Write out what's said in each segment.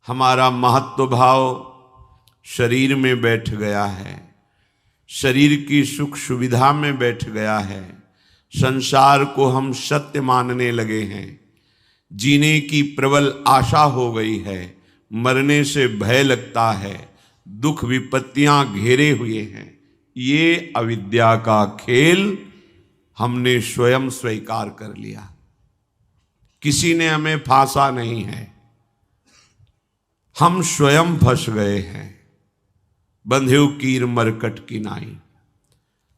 हमारा महत्व भाव शरीर में बैठ गया है, शरीर की सुख सुविधा में बैठ गया है। संसार को हम सत्य मानने लगे हैं, जीने की प्रबल आशा हो गई है, मरने से भय लगता है, दुख विपत्तियां घेरे हुए हैं। ये अविद्या का खेल हमने स्वयं स्वीकार कर लिया, किसी ने हमें फांसा नहीं है, हम स्वयं फंस गए हैं। बंधेउ कीर मरकट की नाई,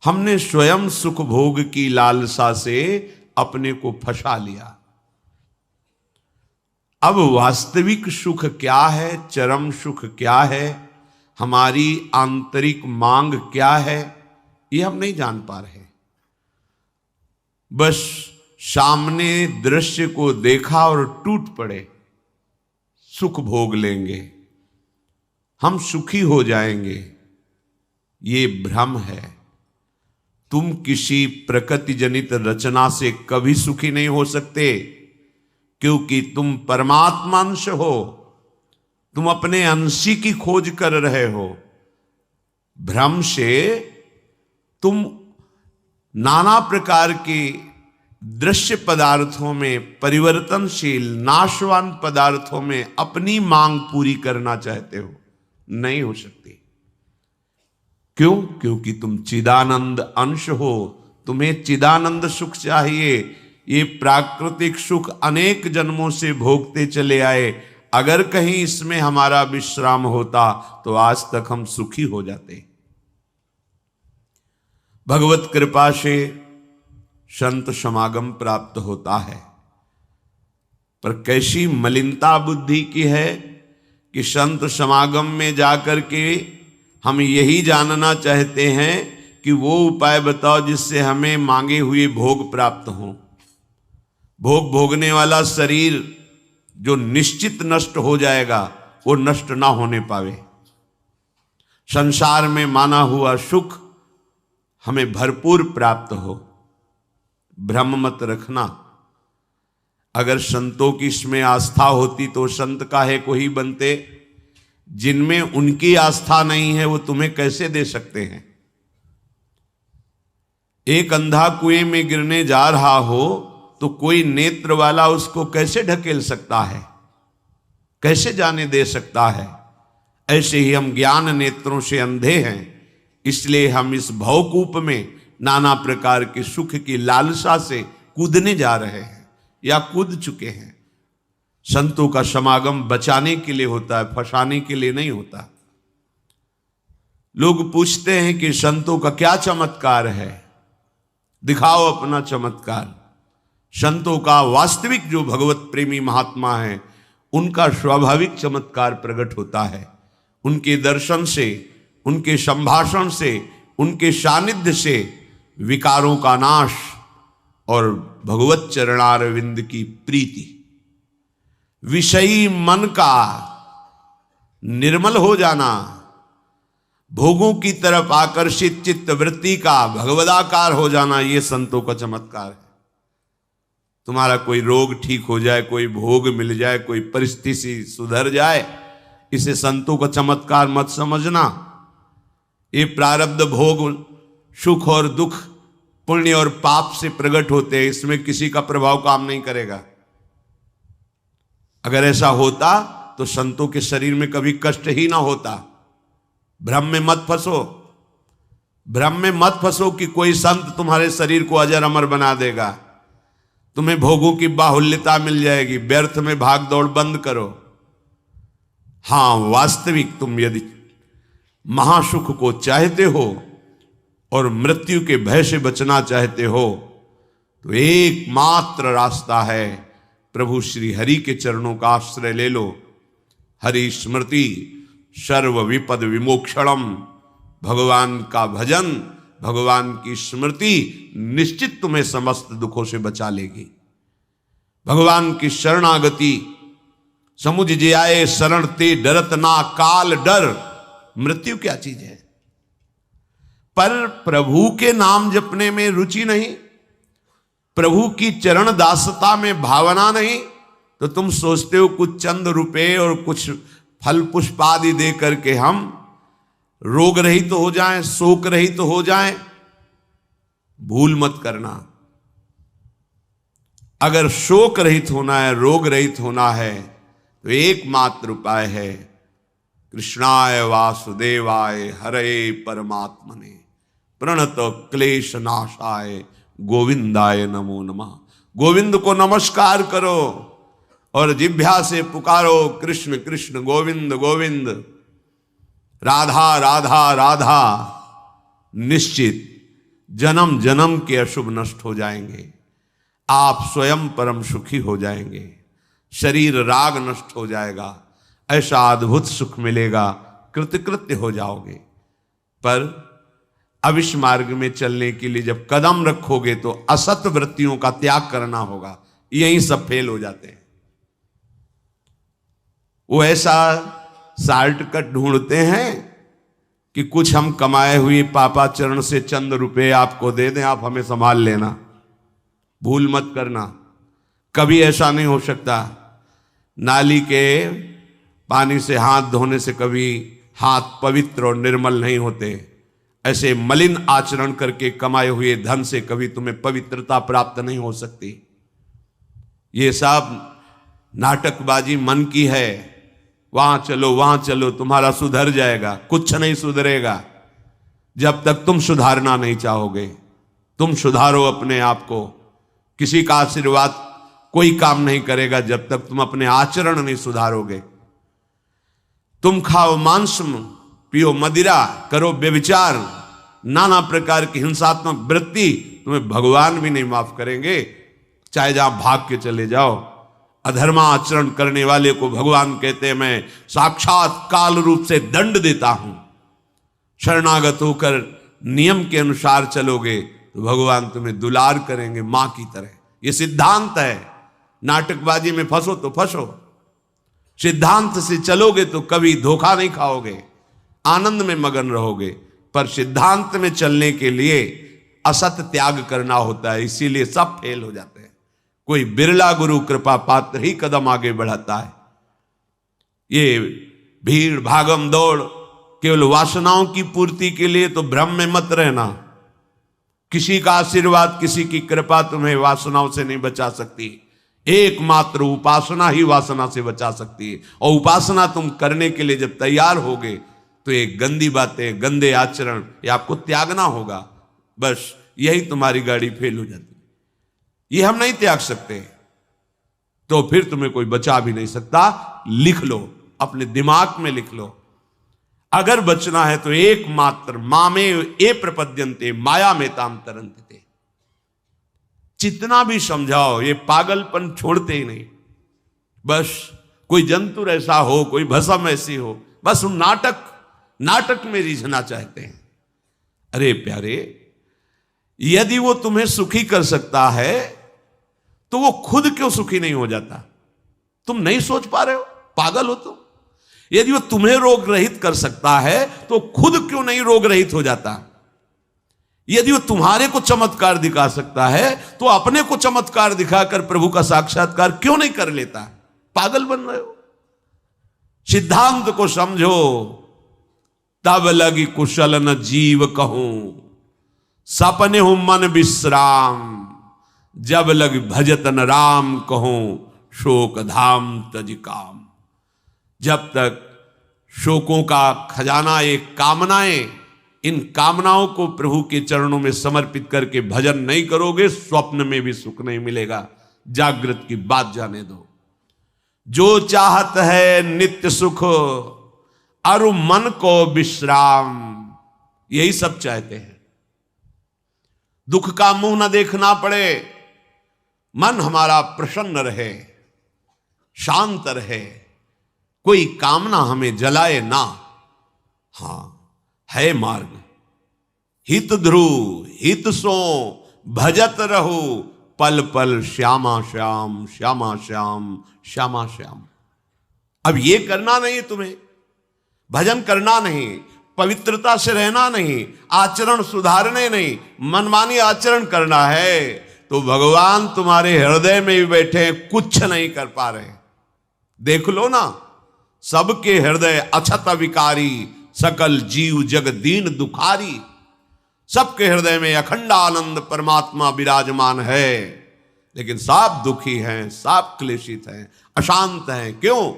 हमने स्वयं सुख भोग की लालसा से अपने को फंसा लिया। अब वास्तविक सुख क्या है, चरम सुख क्या है, हमारी आंतरिक मांग क्या है, ये हम नहीं जान पा रहे। बस सामने दृश्य को देखा और टूट पड़े, सुख भोग लेंगे, हम सुखी हो जाएंगे। ये भ्रम है। तुम किसी प्रकृति जनित रचना से कभी सुखी नहीं हो सकते, क्योंकि तुम परमात्मा अंश हो, तुम अपने अंशी की खोज कर रहे हो। भ्रम से तुम नाना प्रकार के दृश्य पदार्थों में, परिवर्तनशील नाशवान पदार्थों में अपनी मांग पूरी करना चाहते हो, नहीं हो सकती। क्यों? क्योंकि तुम चिदानंद अंश हो, तुम्हें चिदानंद सुख चाहिए। ये प्राकृतिक सुख अनेक जन्मों से भोगते चले आए, अगर कहीं इसमें हमारा विश्राम होता तो आज तक हम सुखी हो जाते। भगवत कृपा से संत समागम प्राप्त होता है, पर कैसी मलिनता बुद्धि की है कि संत समागम में जाकर के हम यही जानना चाहते हैं कि वो उपाय बताओ जिससे हमें मांगे हुए भोग प्राप्त हों। भोग भोगने वाला शरीर जो निश्चित नष्ट हो जाएगा, वो नष्ट ना होने पावे। संसार में माना हुआ सुख हमें भरपूर प्राप्त हो। भ्रम मत रखना। अगर संतों की इसमें आस्था होती तो संत काहे को ही बनते। जिनमें उनकी आस्था नहीं है वो तुम्हें कैसे दे सकते हैं। एक अंधा कुएं में गिरने जा रहा हो तो कोई नेत्र वाला उसको कैसे ढकेल सकता है, कैसे जाने दे सकता है। ऐसे ही हम ज्ञान नेत्रों से अंधे हैं, इसलिए हम इस भवकूप में नाना प्रकार के सुख की लालसा से कूदने जा रहे हैं या कूद चुके हैं। संतों का समागम बचाने के लिए होता है, फंसाने के लिए नहीं होता। लोग पूछते हैं कि संतों का क्या चमत्कार है, दिखाओ अपना चमत्कार। संतों का वास्तविक जो भगवत प्रेमी महात्मा है, उनका स्वाभाविक चमत्कार प्रकट होता है। उनके दर्शन से, उनके संभाषण से, उनके सानिध्य से विकारों का नाश और भगवत चरणारविंद की प्रीति, विषयी मन का निर्मल हो जाना, भोगों की तरफ आकर्षित चित्त वृत्ति का भगवदाकार हो जाना, ये संतों का चमत्कार है। तुम्हारा कोई रोग ठीक हो जाए, कोई भोग मिल जाए, कोई परिस्थिति सुधर जाए, इसे संतों का चमत्कार मत समझना। ये प्रारब्ध भोग सुख और दुख, पुण्य और पाप से प्रकट होते हैं, इसमें किसी का प्रभाव काम नहीं करेगा। अगर ऐसा होता तो संतों के शरीर में कभी कष्ट ही ना होता। भ्रम में मत फंसो, भ्रम में मत फंसो कि कोई संत तुम्हारे शरीर को अजर अमर बना देगा, तुम्हें भोगों की बाहुल्यता मिल जाएगी। व्यर्थ में भाग दौड़ बंद करो। हां, वास्तविक तुम यदि महासुख को चाहते हो और मृत्यु के भय से बचना चाहते हो तो एकमात्र रास्ता है, प्रभु श्री हरि के चरणों का आश्रय ले लो। हरि स्मृति सर्व विपद विमोक्षणम, भगवान का भजन, भगवान की स्मृति निश्चित तुम्हें समस्त दुखों से बचा लेगी। भगवान की शरणागति, समुझ जे आए शरण ते डरत ना काल डर। मृत्यु क्या चीज है? पर प्रभु के नाम जपने में रुचि नहीं, प्रभु की चरण दासता में भावना नहीं, तो तुम सोचते हो कुछ चंद रुपए और कुछ फल पुष्प आदि दे करके हम रोग रहित तो हो जाएं, शोक रहित तो हो जाएं। भूल मत करना। अगर शोक रहित होना है, रोग रहित होना है, तो एकमात्र उपाय है कृष्णाय वासुदेवाय हरे परमात्मने प्रणत क्लेश नाशाय गोविंदाय नमो नमः। गोविंद को नमस्कार करो और जिह्वा से पुकारो कृष्ण कृष्ण गोविंद गोविंद, राधा राधा राधा। निश्चित जन्म जन्म के अशुभ नष्ट हो जाएंगे, आप स्वयं परम सुखी हो जाएंगे, शरीर राग नष्ट हो जाएगा, ऐसा अद्भुत सुख मिलेगा, कृतकृत्य हो जाओगे। पर अब इस मार्ग में चलने के लिए जब कदम रखोगे तो असत वृत्तियों का त्याग करना होगा। यहीं सब फेल हो जाते हैं। वो ऐसा शॉर्टकट ढूंढते हैं कि कुछ हम कमाए हुए पापाचरण से चंद रुपए आपको दे दें, आप हमें संभाल लेना। भूल मत करना, कभी ऐसा नहीं हो सकता। नाली के पानी से हाथ धोने से कभी हाथ पवित्र और निर्मल नहीं होते। ऐसे मलिन आचरण करके कमाए हुए धन से कभी तुम्हें पवित्रता प्राप्त नहीं हो सकती। ये सब नाटकबाजी मन की है। वहां चलो तुम्हारा सुधर जाएगा, कुछ नहीं सुधरेगा जब तक तुम सुधारना नहीं चाहोगे। तुम सुधारो अपने आप को। किसी का आशीर्वाद कोई काम नहीं करेगा जब तक तुम अपने आचरण नहीं सुधारोगे। तुम खाओ मांस, पियो मदिरा, करो व्यभिचार, नाना प्रकार की हिंसात्मक वृत्ति, तुम्हें भगवान भी नहीं माफ करेंगे, चाहे जहां भाग के चले जाओ। अधर्मा आचरण करने वाले को भगवान कहते हैं मैं साक्षात काल रूप से दंड देता हूं। शरणागत होकर नियम के अनुसार चलोगे तो भगवान तुम्हें दुलार करेंगे मां की तरह। यह सिद्धांत है। नाटकबाजी में फंसो तो फंसो, सिद्धांत से चलोगे तो कभी धोखा नहीं खाओगे, आनंद में मगन रहोगे। पर सिद्धांत में चलने के लिए असत त्याग करना होता है, इसीलिए सब फेल हो जाते हैं। कोई बिरला गुरु कृपा पात्र ही कदम आगे बढ़ाता है। ये भीड़ भागम दौड़ केवल वासनाओं की पूर्ति के लिए तो भ्रम में मत रहना। किसी का आशीर्वाद, किसी की कृपा तुम्हें वासनाओं से नहीं बचा सकती। एकमात्र उपासना ही वासना से बचा सकती है। और उपासना तुम करने के लिए जब तैयार होगे तो ये गंदी बातें, गंदे आचरण ये आपको त्यागना होगा। बस यही तुम्हारी गाड़ी फेल हो जाती है। ये हम नहीं त्याग सकते तो फिर तुम्हें कोई बचा भी नहीं सकता। लिख लो, अपने दिमाग में लिख लो। अगर बचना है तो एकमात्र मामे ए प्रपद्यन्ते माया में ताम तरंते। जितना भी समझाओ ये पागलपन छोड़ते ही नहीं। बस कोई जंतु ऐसा हो, कोई भस्म ऐसी हो, बस हम नाटक में रिझना चाहते हैं। अरे प्यारे, यदि वो तुम्हें सुखी कर सकता है तो वो खुद क्यों सुखी नहीं हो जाता? तुम नहीं सोच पा रहे हो? पागल हो तुम? यदि वो तुम्हें रोग रहित कर सकता है तो खुद क्यों नहीं रोग रहित हो जाता? यदि वो तुम्हारे को चमत्कार दिखा सकता है तो अपने को चमत्कार दिखाकर प्रभु का साक्षात्कार क्यों नहीं कर लेता? पागल बन रहे हो। सिद्धांत को समझो। तब लगी कुशल न जीव कहूं, सपने हूं मन विश्राम। जब लग भजत न राम कहूं, शोक धाम तज काम। जब तक शोकों का खजाना एक कामनाएं, इन कामनाओं को प्रभु के चरणों में समर्पित करके भजन नहीं करोगे, स्वप्न में भी सुख नहीं मिलेगा। जागृत की बात जाने दो। जो चाहत है नित्य सुख, अरु मन को विश्राम। यही सब चाहते हैं। दुख का मुंह न देखना पड़े, मन हमारा प्रसन्न रहे, शांत रहे, कोई कामना हमें जलाए ना। हां, है मार्ग। हित ध्रुव हित सो भजत रहो, पल पल श्यामा श्याम श्यामा श्याम श्यामा श्याम। अब ये करना नहीं तुम्हें, भजन करना नहीं, पवित्रता से रहना नहीं, आचरण सुधारने नहीं, मनमानी आचरण करना है तो भगवान तुम्हारे हृदय में भी बैठे हैं, कुछ नहीं कर पा रहे। देख लो ना, सबके हृदय अछत विकारी, सकल जीव जग दीन दुखारी। सबके हृदय में अखंड आनंद परमात्मा विराजमान है, लेकिन सब दुखी हैं, सब क्लेशित हैं, अशांत हैं। क्यों?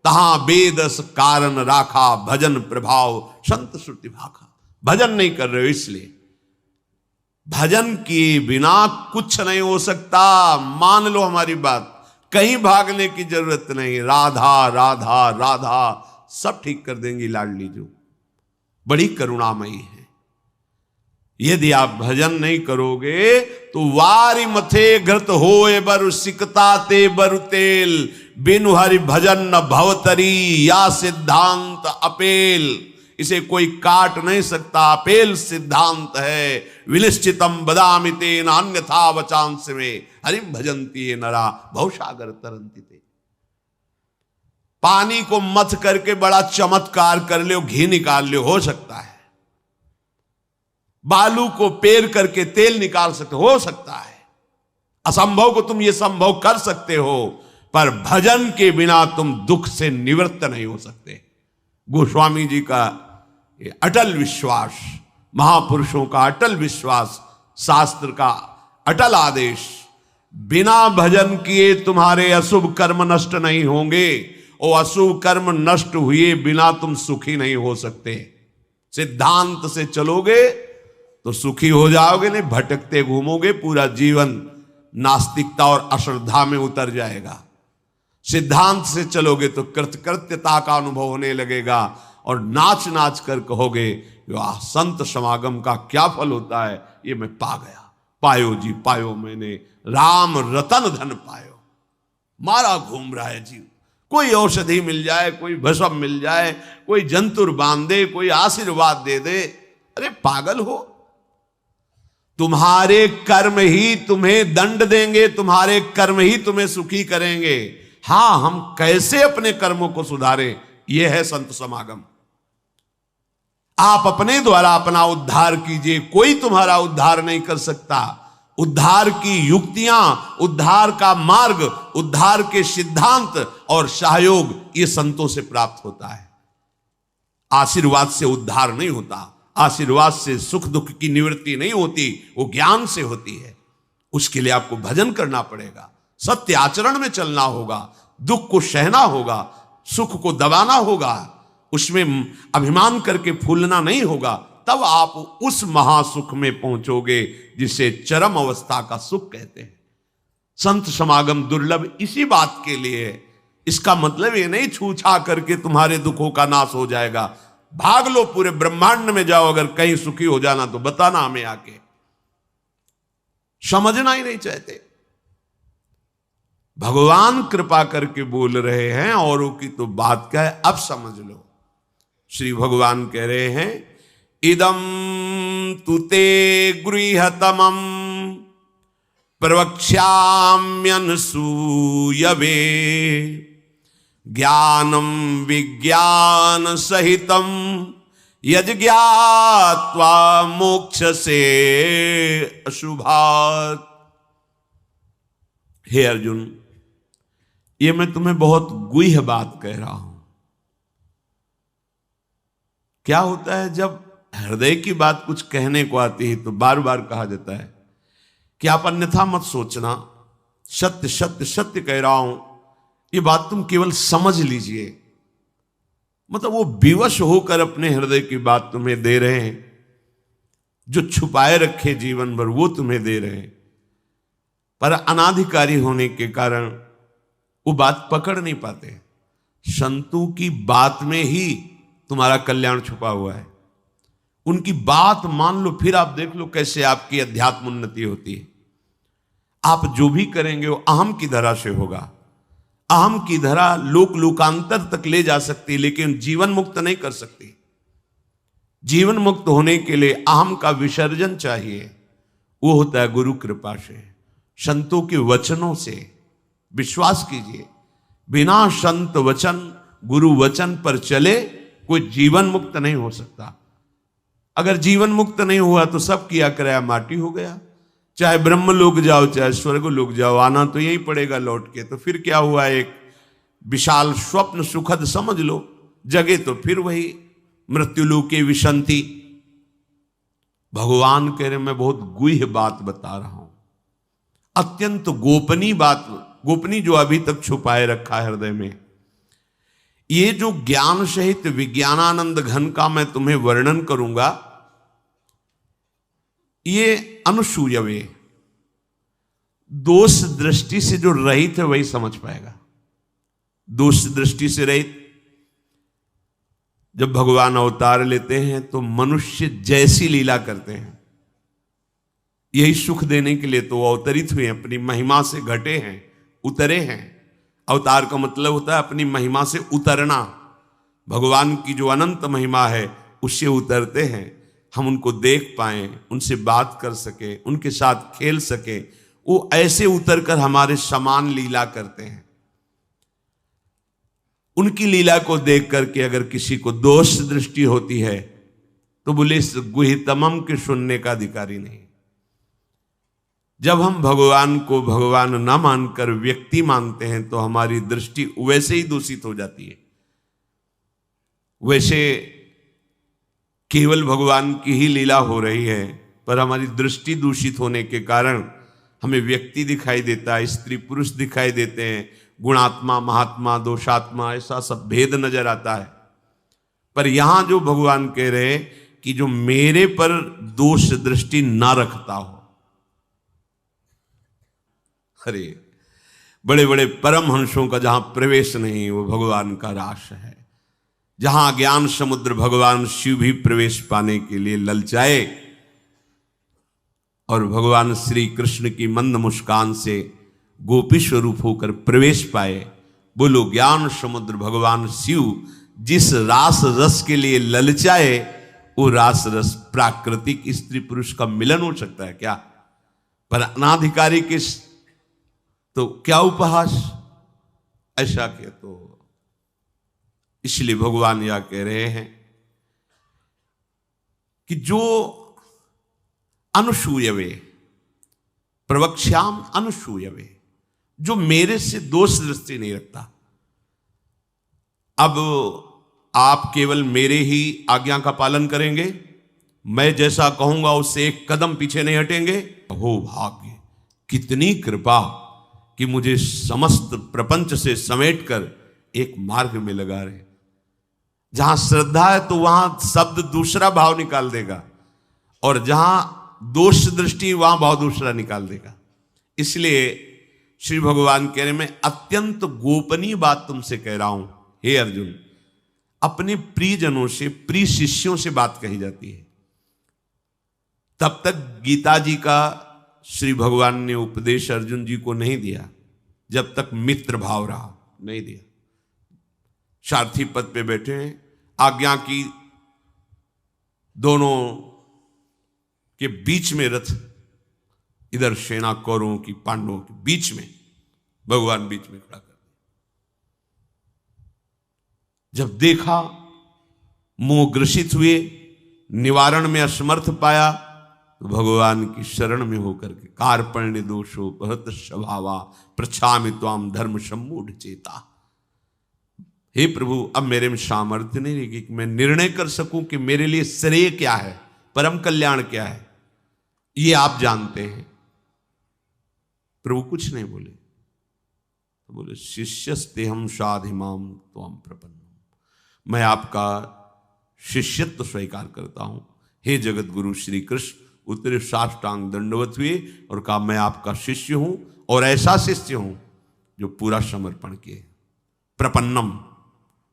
तहां बेदस कारण राखा, भजन प्रभाव संत श्रुति भाखा। भजन नहीं कर रहे हो, इसलिए भजन किए बिना कुछ नहीं हो सकता। मान लो हमारी बात, कहीं भागने की जरूरत नहीं। राधा राधा राधा सब ठीक कर देंगी लाडली जो, बड़ी करुणामयी है। यदि आप भजन नहीं करोगे तो वारी मथे घृत होए बरु सिकता ते बरु तेल, बिनु हरि भजन न भवतरी, या सिद्धांत अपेल। इसे कोई काट नहीं सकता, अपेल सिद्धांत है। विनिश्चितम बदामि तेन अन्यथा वचांस में, हरिम भजन्ति ये नरा भवसागर तरन्ति ते। पानी को मथ करके बड़ा चमत्कार कर लो, घी निकाल लो, हो सकता है। बालू को पेर करके तेल निकाल सकते हो सकता है। असंभव को तुम ये संभव कर सकते हो, पर भजन के बिना तुम दुख से निवृत्त नहीं हो सकते। गोस्वामी जी का ये अटल विश्वास, महापुरुषों का अटल विश्वास, शास्त्र का अटल आदेश, बिना भजन किए तुम्हारे अशुभ कर्म नष्ट नहीं होंगे, और अशुभ कर्म नष्ट हुए बिना तुम सुखी नहीं हो सकते। सिद्धांत से चलोगे तो सुखी हो जाओगे, नहीं भटकते घूमोगे, पूरा जीवन नास्तिकता और अश्रद्धा में उतर जाएगा। सिद्धांत से चलोगे तो कृतकृत्यता का अनुभव होने लगेगा, और नाच नाच कर कहोगे वाह, संत समागम का क्या फल होता है, ये मैं पा गया। पायो जी पायो मैंने, राम रतन धन पायो। मारा घूम रहा है जीव, कोई औषधि मिल जाए, कोई भस्म मिल जाए, कोई जंतुर बांध दे, कोई आशीर्वाद दे दे। अरे पागल हो, तुम्हारे कर्म ही तुम्हें दंड देंगे, तुम्हारे कर्म ही तुम्हें सुखी करेंगे। हां, हम कैसे अपने कर्मों को सुधारें, यह है संत समागम। आप अपने द्वारा अपना उद्धार कीजिए, कोई तुम्हारा उद्धार नहीं कर सकता। उद्धार की युक्तियां, उद्धार का मार्ग, उद्धार के सिद्धांत और सहयोग ये संतों से प्राप्त होता है। आशीर्वाद से उद्धार नहीं होता, आशीर्वाद से सुख दुख की निवृत्ति नहीं होती, वो ज्ञान से होती है। उसके लिए आपको भजन करना पड़ेगा, सत्य आचरण में चलना होगा, दुख को सहना होगा, सुख को दबाना होगा, उसमें अभिमान करके फूलना नहीं होगा। तब आप उस महासुख में पहुंचोगे जिसे चरम अवस्था का सुख कहते हैं। संत समागम दुर्लभ इसी बात के लिए है। इसका मतलब ये नहीं छूछा करके तुम्हारे दुखों का नाश हो जाएगा। भाग लो, पूरे ब्रह्मांड में जाओ, अगर कहीं सुखी हो जाना तो बताना हमें आके। समझना ही नहीं चाहते। भगवान कृपा करके बोल रहे हैं, औरों की तो बात क्या है, अब समझ लो। श्री भगवान कह रहे हैं, इदम तुते गृहतमं प्रवक्ष्याम्यनसूयवे, ज्ञानम विज्ञान सहितम यज्ञात्वा मोक्ष से अशुभात्। हे अर्जुन, ये मैं तुम्हें बहुत गुह्य बात कह रहा हूं। क्या होता है जब हृदय की बात कुछ कहने को आती है तो बार बार कहा जाता है कि आप अन्यथा मत सोचना, सत्य सत्य सत्य कह रहा हूं, ये बात तुम केवल समझ लीजिए। मतलब वो विवश होकर अपने हृदय की बात तुम्हें दे रहे हैं, जो छुपाए रखे जीवन भर वो तुम्हें दे रहे हैं, पर अनाधिकारी होने के कारण वो बात पकड़ नहीं पाते। संतों की बात में ही तुम्हारा कल्याण छुपा हुआ है। उनकी बात मान लो, फिर आप देख लो कैसे आपकी अध्यात्म उन्नति होती है। आप जो भी करेंगे वो अहम की धरा से होगा। अहम की धरा लोक लोकांतर तक ले जा सकती, लेकिन जीवन मुक्त नहीं कर सकती। जीवन मुक्त होने के लिए अहम का विसर्जन चाहिए, वो होता है गुरु कृपा से, संतों के वचनों से। विश्वास कीजिए, बिना संत वचन गुरु वचन पर चले कोई जीवन मुक्त नहीं हो सकता। अगर जीवन मुक्त नहीं हुआ तो सब किया कराया माटी हो गया। चाहे ब्रह्मलोक जाओ चाहे स्वर्गलोक जाओ, आना तो यही पड़ेगा लौट के। तो फिर क्या हुआ, एक विशाल स्वप्न सुखद समझ लो, जगे तो फिर वही मृत्युलोके विशंति। भगवान कह रहे मैं बहुत गुह्य बात बता रहा हूं, अत्यंत गोपनीय बात, गोपनीय जो अभी तक छुपाए रखा है हृदय में। ये जो ज्ञान सहित विज्ञानानंद घन का मैं तुम्हें वर्णन करूंगा, ये अनुसूयवे, दोष दृष्टि से जो रहित है वही समझ पाएगा। दोष दृष्टि से रहित, जब भगवान अवतार लेते हैं तो मनुष्य जैसी लीला करते हैं, यही सुख देने के लिए तो वो अवतरित हुए, अपनी महिमा से घटे हैं, उतरे हैं। अवतार का मतलब होता है अपनी महिमा से उतरना। भगवान की जो अनंत महिमा है उससे उतरते हैं, हम उनको देख पाएं, उनसे बात कर सके, उनके साथ खेल सके। वो ऐसे उतरकर हमारे समान लीला करते हैं। उनकी लीला को देख करके अगर किसी को दोष दृष्टि होती है तो बोले इस गुहितमम के सुनने का अधिकारी नहीं। जब हम भगवान को भगवान न मानकर व्यक्ति मानते हैं तो हमारी दृष्टि वैसे ही दूषित हो जाती है। वैसे केवल भगवान की ही लीला हो रही है, पर हमारी दृष्टि दूषित होने के कारण हमें व्यक्ति दिखाई देता है, स्त्री पुरुष दिखाई देते हैं, गुणात्मा महात्मा दोषात्मा ऐसा सब भेद नजर आता है। पर यहां जो भगवान कह रहे हैं कि जो मेरे पर दोष दृष्टि ना रखता हो, अरे बड़े बड़े परमहंसों का जहां प्रवेश नहीं वो भगवान का रास है। जहां ज्ञान समुद्र भगवान शिव भी प्रवेश पाने के लिए ललचाए और भगवान श्री कृष्ण की मंद मुस्कान से गोपी स्वरूप होकर प्रवेश पाए। बोलो ज्ञान समुद्र भगवान शिव जिस रास रस के लिए ललचाए, वो रास रस प्राकृतिक स्त्री पुरुष का मिलन हो सकता है क्या? पर अनाधिकारी के तो क्या उपहास, ऐसा के तो इसलिए भगवान यह कह रहे हैं कि जो अनुसूयवे प्रवक्ष्याम अनुसूयवे, जो मेरे से दोष दृष्टि नहीं रखता। अब आप केवल मेरे ही आज्ञा का पालन करेंगे, मैं जैसा कहूंगा उससे एक कदम पीछे नहीं हटेंगे। हो भाग्य, कितनी कृपा कि मुझे समस्त प्रपंच से समेटकर एक मार्ग में लगा रहे। जहां श्रद्धा है तो वहां शब्द दूसरा भाव निकाल देगा, और जहां दोष दृष्टि वहां भाव दूसरा निकाल देगा। इसलिए श्री भगवान कह रहे मैं अत्यंत गोपनीय बात तुमसे कह रहा हूं हे अर्जुन। अपने प्रियजनों से, प्रिय शिष्यों से बात कही जाती है। तब तक गीता जी का श्री भगवान ने उपदेश अर्जुन जी को नहीं दिया जब तक मित्र भाव रहा, नहीं दिया। सारथी पद पे बैठे हैं, आज्ञा की दोनों के बीच में रथ, इधर सेना कौरवों की पांडवों के बीच में, भगवान बीच में खड़ा कर दिया। जब देखा मोह ग्रसित हुए, निवारण में असमर्थ पाया, तो भगवान की शरण में होकर के कार्पण्य दोषो भरत स्वभावा प्रछामि त्वाम धर्म सम्मूढ़ चेता। हे प्रभु, अब मेरे में सामर्थ्य नहीं रहेगी कि मैं निर्णय कर सकूं कि मेरे लिए श्रेय क्या है, परम कल्याण क्या है, ये आप जानते हैं। प्रभु कुछ नहीं बोले, तो बोले शिष्यस्ते हम साधिमाम त्वाम प्रपन्नम, मैं आपका शिष्यत्व स्वीकार करता हूं। हे जगत गुरु श्री कृष्ण उतरे साष्टांग दंडवत हुए और कहा मैं आपका शिष्य हूं, और ऐसा शिष्य हूं जो पूरा समर्पण किए, प्रपन्नम,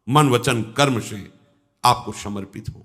मन वचन कर्म से आपको समर्पित हूं।